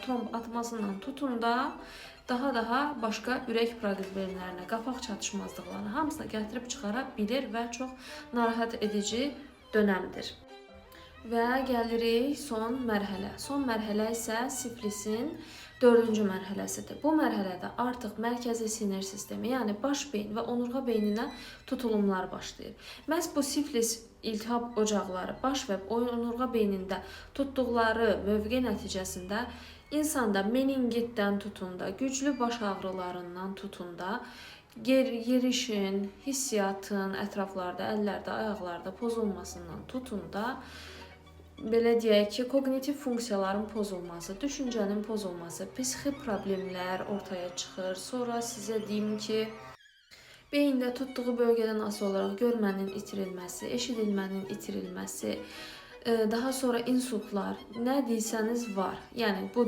tromb atmasından tutun da daha başqa ürək problemlərinə, qapaq çatışmazlıqlarına hamısına gətirib çıxara bilir və çox narahat edici dönəmdir. Və gəlirik son mərhələ. Son mərhələ isə siflisin 4-cü mərhələsidir. Bu mərhələdə artıq mərkəzi sinir sistemi, yəni baş beyin və onurğa beyninə tutulumlar başlayır. Məhz bu siflis iltihab ocaqları baş və onurğa beynində tutduqları mövqe nəticəsində insanda meningitdən tutun da, güclü baş ağrılarından tutun da, yerişin, hissiyatın ətraflarda, əllərdə, ayaqlarda pozulmasından tutun da, belə deyək ki, kognitiv funksiyaların pozulması, düşüncənin pozulması, psixi problemlər ortaya çıxır. Sonra sizə deyim ki, beyində tutduğu bölgədən asılı olaraq görmənin itirilməsi, eşidilmənin itirilməsi, daha sonra insultlar, nə deyirsəniz var. Yəni bu